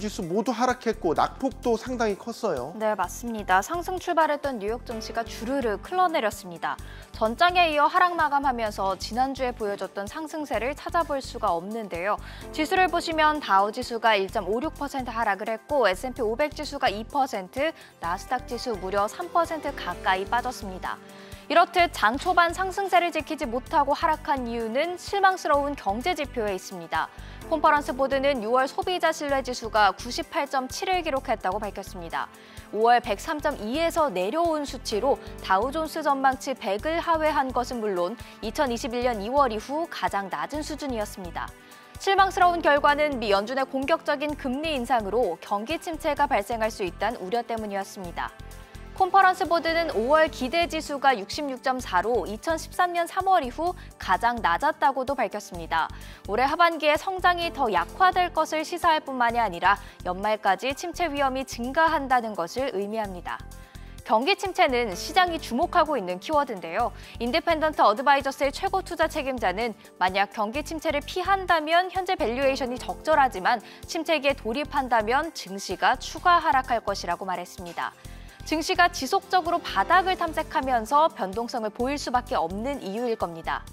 지수 모두 하락했고 낙폭도 상당히 컸어요. 네, 맞습니다. 상승 출발했던 뉴욕 증시가 주르르 흘러내렸습니다. 전장에 이어 하락 마감하면서 지난주에 보여줬던 상승세를 찾아볼 수가 없는데요. 지수를 보시면 다우 지수가 1.56% 하락을 했고 S&P 500 지수가 2%, 나스닥 지수 무려 3% 가까이 빠졌습니다. 이렇듯 장 초반 상승세를 지키지 못하고 하락한 이유는 실망스러운 경제 지표에 있습니다. 컨퍼런스 보드는 6월 소비자 신뢰 지수가 98.7을 기록했다고 밝혔습니다. 5월 103.2에서 내려온 수치로 다우존스 전망치 100을 하회한 것은 물론 2021년 2월 이후 가장 낮은 수준이었습니다. 실망스러운 결과는 미 연준의 공격적인 금리 인상으로 경기 침체가 발생할 수 있다는 우려 때문이었습니다. 컨퍼런스 보드는 5월 기대 지수가 66.4로 2013년 3월 이후 가장 낮았다고도 밝혔습니다. 올해 하반기에 성장이 더 약화될 것을 시사할 뿐만이 아니라 연말까지 침체 위험이 증가한다는 것을 의미합니다. 경기 침체는 시장이 주목하고 있는 키워드인데요. 인디펜던트 어드바이저스의 최고 투자 책임자는 만약 경기 침체를 피한다면 현재 밸류에이션이 적절하지만 침체기에 돌입한다면 증시가 추가 하락할 것이라고 말했습니다. 증시가 지속적으로 바닥을 탐색하면서 변동성을 보일 수밖에 없는 이유일 겁니다.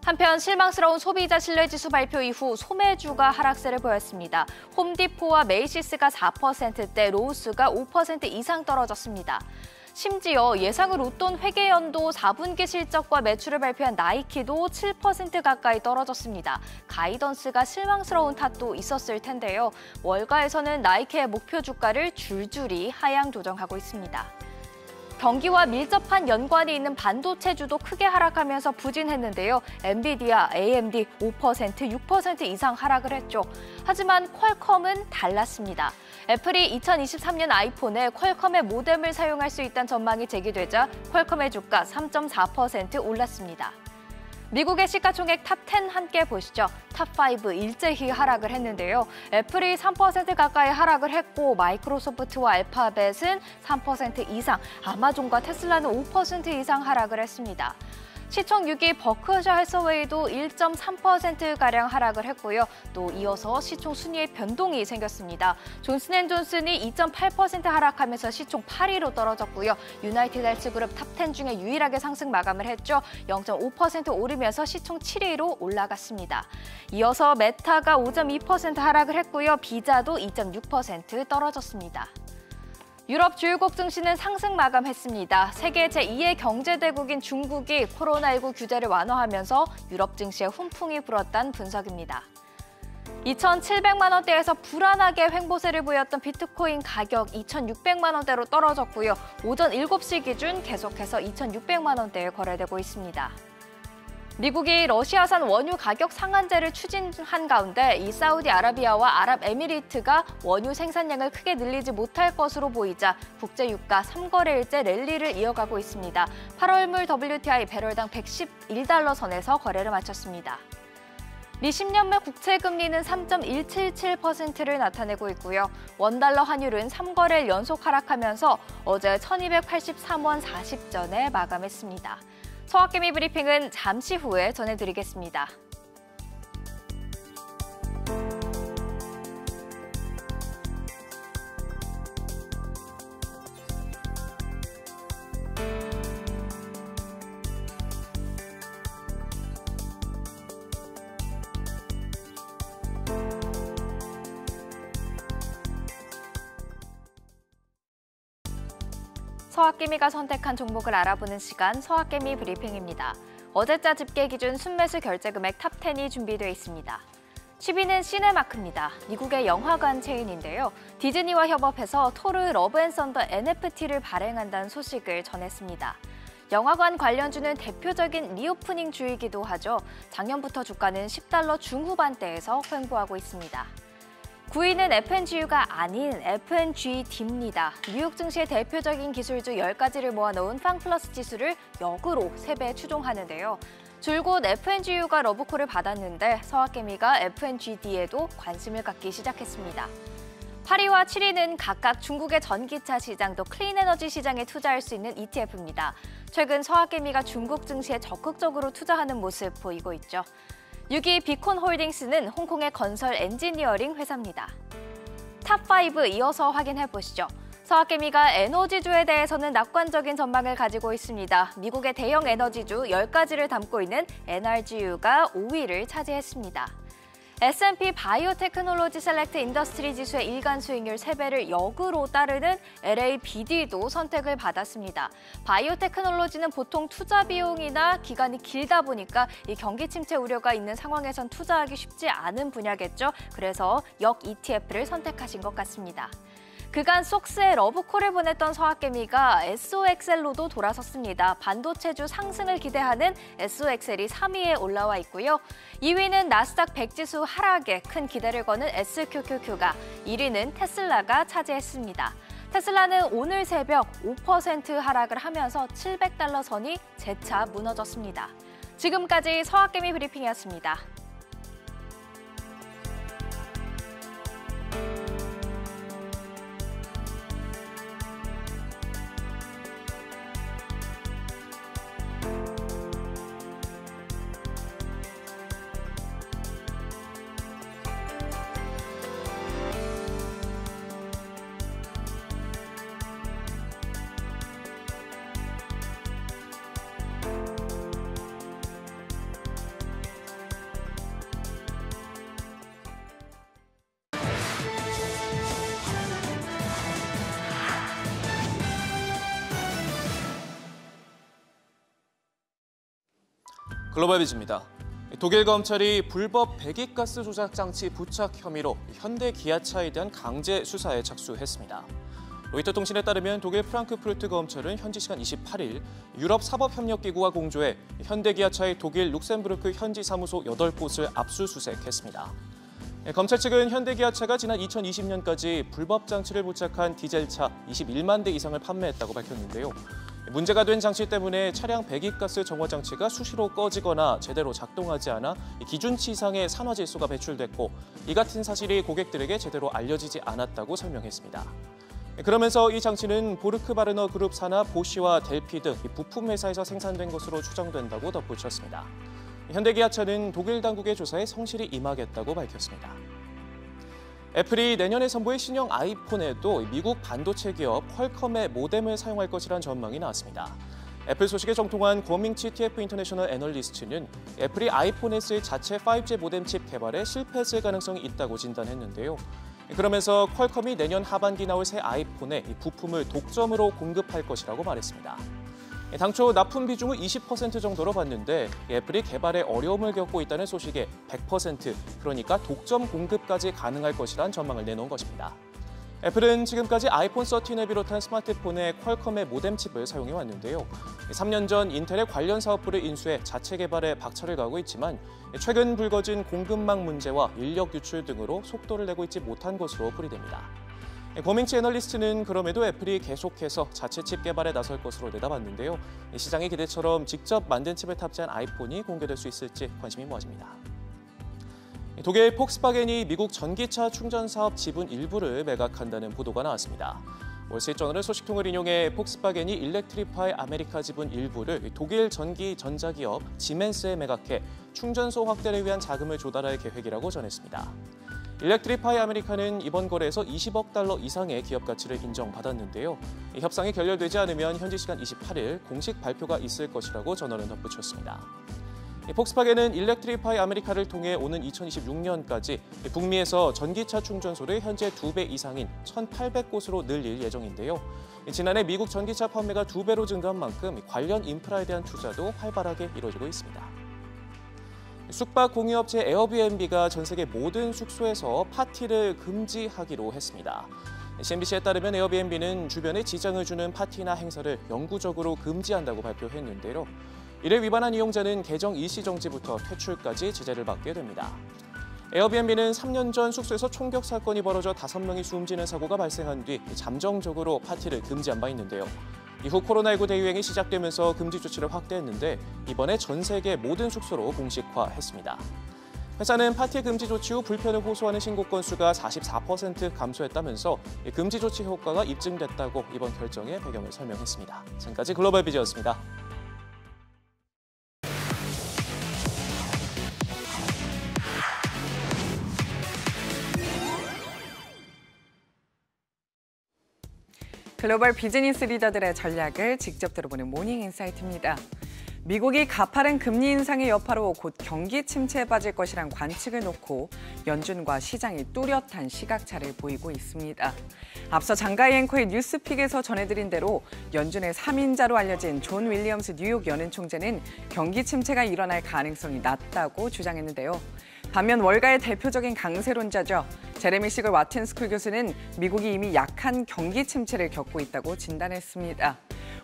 한편 실망스러운 소비자 신뢰지수 발표 이후 소매주가 하락세를 보였습니다. 홈디포와 메이시스가 4%대, 로우스가 5% 이상 떨어졌습니다. 심지어 예상을 웃돈 회계연도 4분기 실적과 매출을 발표한 나이키도 7% 가까이 떨어졌습니다. 가이던스가 실망스러운 탓도 있었을 텐데요. 월가에서는 나이키의 목표 주가를 줄줄이 하향 조정하고 있습니다. 경기와 밀접한 연관이 있는 반도체주도 크게 하락하면서 부진했는데요. 엔비디아, AMD 5%, 6% 이상 하락을 했죠. 하지만 퀄컴은 달랐습니다. 애플이 2023년 아이폰에 퀄컴의 모뎀을 사용할 수 있다는 전망이 제기되자 퀄컴의 주가 3.4% 올랐습니다. 미국의 시가총액 탑10 함께 보시죠. 탑5 일제히 하락을 했는데요. 애플이 3% 가까이 하락을 했고 마이크로소프트와 알파벳은 3% 이상, 아마존과 테슬라는 5% 이상 하락을 했습니다. 시총 6위 버크셔 해서웨이도 1.3%가량 하락을 했고요. 또 이어서 시총 순위에 변동이 생겼습니다. 존슨앤존슨이 2.8% 하락하면서 시총 8위로 떨어졌고요. 유나이티드 헬스그룹 탑10 중에 유일하게 상승 마감을 했죠. 0.5% 오르면서 시총 7위로 올라갔습니다. 이어서 메타가 5.2% 하락을 했고요. 비자도 2.6% 떨어졌습니다. 유럽 주요국 증시는 상승 마감했습니다. 세계 제2의 경제대국인 중국이 코로나19 규제를 완화하면서 유럽 증시에 훈풍이 불었다는 분석입니다. 2,700만 원대에서 불안하게 횡보세를 보였던 비트코인 가격 2,600만 원대로 떨어졌고요. 오전 7시 기준 계속해서 2,600만 원대에 거래되고 있습니다. 미국이 러시아산 원유 가격 상한제를 추진한 가운데 이 사우디아라비아와 아랍에미리트가 원유 생산량을 크게 늘리지 못할 것으로 보이자 국제유가 3거래일째 랠리를 이어가고 있습니다. 8월물 WTI 배럴당 111달러 선에서 거래를 마쳤습니다. 미 10년물 국채금리는 3.177%를 나타내고 있고요. 원달러 환율은 3거래일 연속 하락하면서 어제 1283원 40전에 마감했습니다. 서학개미 브리핑은 잠시 후에 전해드리겠습니다. 서학개미가 선택한 종목을 알아보는 시간 서학개미 브리핑입니다. 어제자 집계 기준 순매수 결제 금액 탑10이 준비되어 있습니다. 10위는 시네마크입니다. 미국의 영화관 체인인데요. 디즈니와 협업해서 토르 러브앤썬더 NFT를 발행한다는 소식을 전했습니다. 영화관 관련주는 대표적인 리오프닝 주이기도 하죠. 작년부터 주가는 10달러 중후반대에서 횡보하고 있습니다. 9위는 FNGU가 아닌 FNGD입니다. 뉴욕 증시의 대표적인 기술주 10가지를 모아놓은 팡플러스 지수를 역으로 3배 추종하는데요. 줄곧 FNGU가 러브콜을 받았는데 서학개미가 FNGD에도 관심을 갖기 시작했습니다. 8위와 7위는 각각 중국의 전기차 시장 또 클린에너지 시장에 투자할 수 있는 ETF입니다. 최근 서학개미가 중국 증시에 적극적으로 투자하는 모습 보이고 있죠. 6위 비콘홀딩스는 홍콩의 건설 엔지니어링 회사입니다. 탑5 이어서 확인해 보시죠. 서학개미가 에너지주에 대해서는 낙관적인 전망을 가지고 있습니다. 미국의 대형 에너지주 10가지를 담고 있는 NRGU가 5위를 차지했습니다. S&P 바이오테크놀로지 셀렉트 인더스트리 지수의 일간 수익률 3배를 역으로 따르는 LABD도 선택을 받았습니다. 바이오테크놀로지는 보통 투자 비용이나 기간이 길다 보니까 이 경기 침체 우려가 있는 상황에선 투자하기 쉽지 않은 분야겠죠. 그래서 역 ETF를 선택하신 것 같습니다. 그간 속스에 러브콜을 보냈던 서학개미가 SOXL로도 돌아섰습니다. 반도체주 상승을 기대하는 SOXL이 3위에 올라와 있고요. 2위는 나스닥 100지수 하락에 큰 기대를 거는 SQQQ가, 1위는 테슬라가 차지했습니다. 테슬라는 오늘 새벽 5% 하락을 하면서 $700 선이 재차 무너졌습니다. 지금까지 서학개미 브리핑이었습니다. 글로벌 비즈입니다. 독일 검찰이 불법 배기가스 조작 장치 부착 혐의로 현대기아차에 대한 강제 수사에 착수했습니다. 로이터 통신에 따르면 독일 프랑크푸르트 검찰은 현지 시간 28일 유럽사법협력기구와 공조해 현대기아차의 독일 룩셈부르크 현지 사무소 8곳을 압수수색했습니다. 검찰 측은 현대기아차가 지난 2020년까지 불법 장치를 부착한 디젤차 21만 대 이상을 판매했다고 밝혔는데요. 문제가 된 장치 때문에 차량 배기가스 정화 장치가 수시로 꺼지거나 제대로 작동하지 않아 기준치 이상의 산화질소가 배출됐고, 이 같은 사실이 고객들에게 제대로 알려지지 않았다고 설명했습니다. 그러면서 이 장치는 보르크바르너 그룹 산하 보쉬와 델피 등 부품 회사에서 생산된 것으로 추정된다고 덧붙였습니다. 현대기아차는 독일 당국의 조사에 성실히 임하겠다고 밝혔습니다. 애플이 내년에 선보일 신형 아이폰에도 미국 반도체 기업 퀄컴의 모뎀을 사용할 것이란 전망이 나왔습니다. 애플 소식에 정통한 권밍치 TF 인터내셔널 애널리스트는 애플이 아이폰에 쓸 자체 5G 모뎀 칩 개발에 실패했을 가능성이 있다고 진단했는데요. 그러면서 퀄컴이 내년 하반기 나올 새 아이폰에 부품을 독점으로 공급할 것이라고 말했습니다. 당초 납품 비중을 20% 정도로 봤는데 애플이 개발에 어려움을 겪고 있다는 소식에 100%, 그러니까 독점 공급까지 가능할 것이란 전망을 내놓은 것입니다. 애플은 지금까지 아이폰 13을 비롯한 스마트폰에 퀄컴의 모뎀 칩을 사용해 왔는데요. 3년 전 인텔의 관련 사업부를 인수해 자체 개발에 박차를 가하고 있지만 최근 불거진 공급망 문제와 인력 유출 등으로 속도를 내고 있지 못한 것으로 풀이됩니다. 권밍치 애널리스트는 그럼에도 애플이 계속해서 자체 칩 개발에 나설 것으로 내다봤는데요. 시장의 기대처럼 직접 만든 칩을 탑재한 아이폰이 공개될 수 있을지 관심이 모아집니다. 독일 폭스바겐이 미국 전기차 충전 사업 지분 일부를 매각한다는 보도가 나왔습니다. 월스트리트저널의 소식통을 인용해 폭스바겐이 일렉트리파이 아메리카 지분 일부를 독일 전기 전자기업 지멘스에 매각해 충전소 확대를 위한 자금을 조달할 계획이라고 전했습니다. 일렉트리파이 아메리카는 이번 거래에서 20억 달러 이상의 기업 가치를 인정받았는데요. 이 협상이 결렬되지 않으면 현지 시간 28일 공식 발표가 있을 것이라고 저널은 덧붙였습니다. 폭스바겐은 일렉트리파이 아메리카를 통해 오는 2026년까지 북미에서 전기차 충전소를 현재 2배 이상인 1,800곳으로 늘릴 예정인데요. 지난해 미국 전기차 판매가 2배로 증가한 만큼 관련 인프라에 대한 투자도 활발하게 이루어지고 있습니다. 숙박 공유업체 에어비앤비가 전 세계 모든 숙소에서 파티를 금지하기로 했습니다. CNBC에 따르면 에어비앤비는 주변에 지장을 주는 파티나 행사를 영구적으로 금지한다고 발표했는데요. 이를 위반한 이용자는 계정 일시 정지부터 퇴출까지 제재를 받게 됩니다. 에어비앤비는 3년 전 숙소에서 총격 사건이 벌어져 5명이 숨지는 사고가 발생한 뒤 잠정적으로 파티를 금지한 바 있는데요. 이후 코로나19 대유행이 시작되면서 금지 조치를 확대했는데 이번에 전 세계 모든 숙소로 공식화했습니다. 회사는 파티 금지 조치 후 불편을 호소하는 신고 건수가 44% 감소했다면서 금지 조치 효과가 입증됐다고 이번 결정의 배경을 설명했습니다. 지금까지 글로벌 비즈였습니다. 글로벌 비즈니스 리더들의 전략을 직접 들어보는 모닝 인사이트입니다. 미국이 가파른 금리 인상의 여파로 곧 경기 침체에 빠질 것이란 관측을 놓고 연준과 시장이 뚜렷한 시각차를 보이고 있습니다. 앞서 장가희 앵커의 뉴스픽에서 전해드린 대로 연준의 3인자로 알려진 존 윌리엄스 뉴욕 연은 총재는 경기 침체가 일어날 가능성이 낮다고 주장했는데요. 반면 월가의 대표적인 강세론자죠. 제레미 시글 와튼스쿨 교수는 미국이 이미 약한 경기 침체를 겪고 있다고 진단했습니다.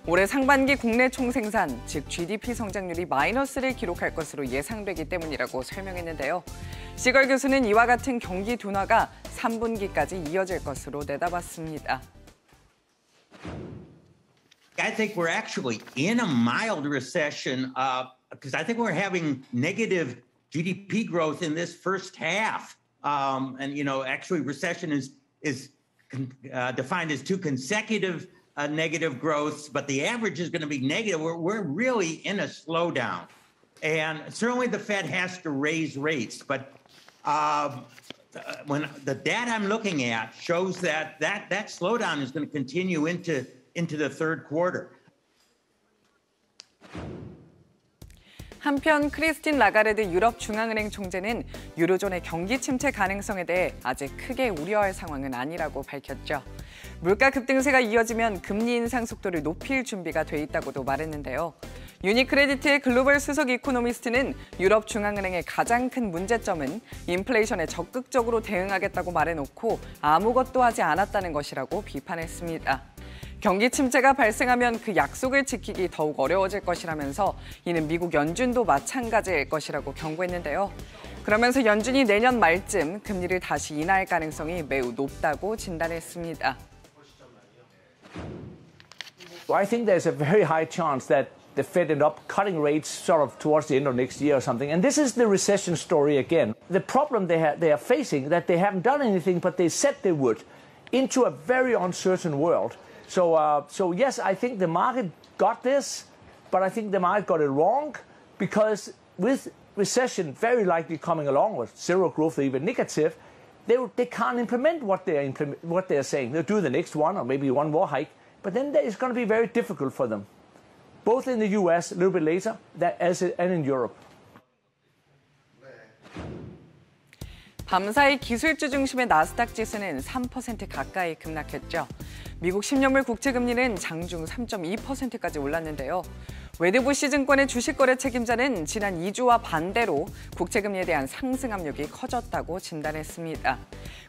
올해 상반기 국내 총생산, 즉 GDP 성장률이 마이너스를 기록할 것으로 예상되기 때문이라고 설명했는데요. 시걸 교수는 이와 같은 경기 둔화가 3분기까지 이어질 것으로 내다봤습니다. I think we're actually in a mild recession because I think we're having negative GDP growth in this first half. And, you know, actually recession is defined as two consecutive negative growths, but the average is going to be negative. We're really in a slowdown. And certainly the Fed has to raise rates. But when the data I'm looking at shows that slowdown is going to continue into the third quarter. 한편 크리스틴 라가르드 유럽 중앙은행 총재는 유로존의 경기 침체 가능성에 대해 아직 크게 우려할 상황은 아니라고 밝혔죠. 물가 급등세가 이어지면 금리 인상 속도를 높일 준비가 돼 있다고도 말했는데요. 유니크레디트의 글로벌 수석 이코노미스트는 유럽 중앙은행의 가장 큰 문제점은 인플레이션에 적극적으로 대응하겠다고 말해놓고 아무것도 하지 않았다는 것이라고 비판했습니다. 경기 침체가 발생하면 그 약속을 지키기 더욱 어려워질 것이라면서 이는 미국 연준도 마찬가지일 것이라고 경고했는데요. 그러면서 연준이 내년 말쯤 금리를 다시 인하할 가능성이 매우 높다고 진단했습니다. I think there's a very high chance that the Fed end up cutting rates sort of towards the end of next year or something. And this is the recession story again. The problem they are facing that they haven't done anything, but they said they would, into a very uncertain world. So yes, I think the market got this, but I think the market got it wrong because with recession very likely coming along with zero growth or even negative, they can't implement what they're saying. They'll do the next one or maybe one more hike, but then it's going to be very difficult for them, both in the US a little bit later and in Europe. 밤사이 기술주 중심의 나스닥 지수는 3% 가까이 급락했죠. 미국 10년물 국채금리는 장중 3.2%까지 올랐는데요. 웨드부시 증권의 주식거래 책임자는 지난 2주와 반대로 국채금리에 대한 상승 압력이 커졌다고 진단했습니다.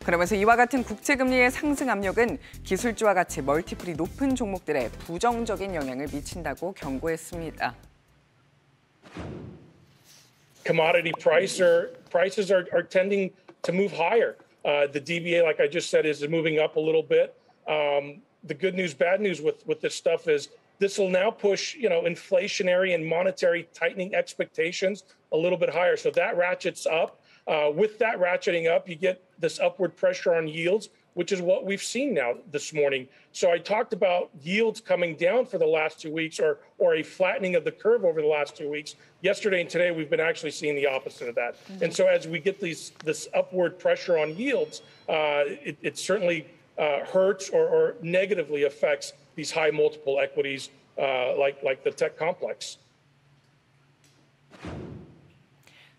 그러면서 이와 같은 국채금리의 상승 압력은 기술주와 같이 멀티플이 높은 종목들에 부정적인 영향을 미친다고 경고했습니다. Commodity prices are tending to move higher. The DBA, like I just said, is moving up a little bit. The good news, bad news with this stuff is this will now push, inflationary and monetary tightening expectations a little bit higher. So that ratchets up. With that ratcheting up, you get this upward pressure on yields, which is what we've seen now this morning. So I talked about yields coming down for the last 2 weeks or a flattening of the curve over the last 2 weeks. Yesterday and today, we've been actually seeing the opposite of that. Mm-hmm. And so as we get this upward pressure on yields, it certainly hurts or negatively affects these high multiple equities like the tech complex.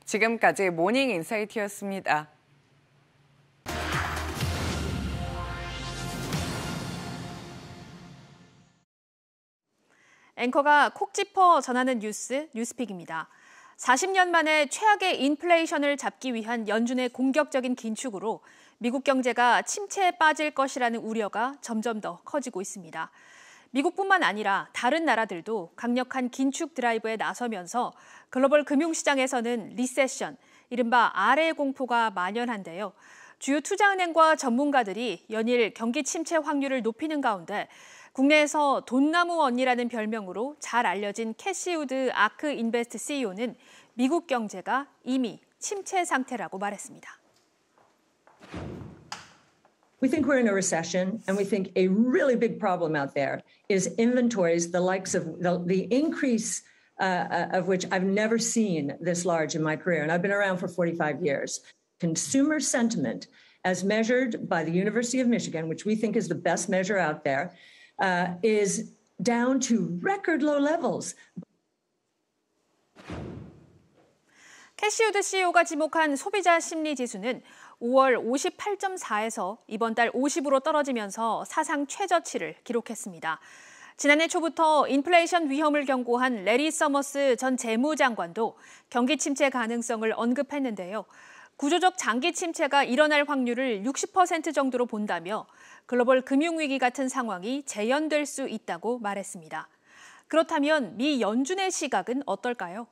지금까지 모닝 인사이트였습니다. 앵커가 콕 짚어 전하는 뉴스픽입니다. 40년 만에 최악의 인플레이션을 잡기 위한 연준의 공격적인 긴축으로 미국 경제가 침체에 빠질 것이라는 우려가 점점 더 커지고 있습니다. 미국뿐만 아니라 다른 나라들도 강력한 긴축 드라이브에 나서면서 글로벌 금융시장에서는 리세션, 이른바 아래 공포가 만연한데요. 주요 투자은행과 전문가들이 연일 경기 침체 확률을 높이는 가운데 국내에서 돈나무 언니라는 별명으로 잘 알려진 캐시우드 아크 인베스트 CEO는 미국 경제가 이미 침체 상태라고 말했습니다. We think we're in a recession, and we think a really big problem out there is inventories, the likes of the increase of which I've never seen this large in my career, and I've been around for 45 years. Consumer sentiment, as measured by the University of Michigan, which we think is the best measure out there, is down to record low levels. 캐시우드 CEO가 지목한 소비자 심리 지수는 5월 58.4에서 이번 달 50으로 떨어지면서 사상 최저치를 기록했습니다. 지난해 초부터 인플레이션 위험을 경고한 레리 서머스 전 재무장관도 경기 침체 가능성을 언급했는데요. 구조적 장기 침체가 일어날 확률을 60% 정도로 본다며 글로벌 금융위기 같은 상황이 재현될 수 있다고 말했습니다. 그렇다면 미 연준의 시각은 어떨까요?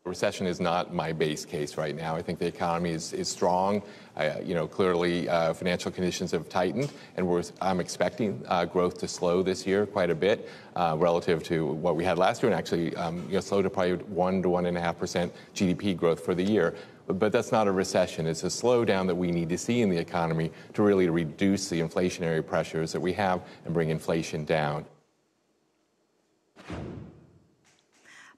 Recession is not my base case right now. I think the economy is strong. Clearly financial conditions have tightened, and I'm expecting growth to slow this year quite a bit relative to what we had last year, and actually slow to probably 1 to 1.5% GDP growth for the year. But that's not a recession. It's a slowdown that we need to see in the economy to really reduce the inflationary pressures that we have and bring inflation down.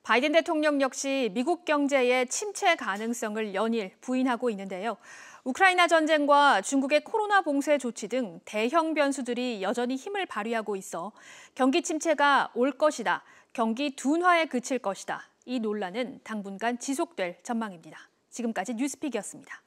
바이든 대통령 역시 미국 경제의 침체 가능성을 연일 부인하고 있는데요. 우크라이나 전쟁과 중국의 코로나 봉쇄 조치 등 대형 변수들이 여전히 힘을 발휘하고 있어 경기 침체가 올 것이다, 경기 둔화에 그칠 것이다. 이 논란은 당분간 지속될 전망입니다. 지금까지 뉴스픽이었습니다.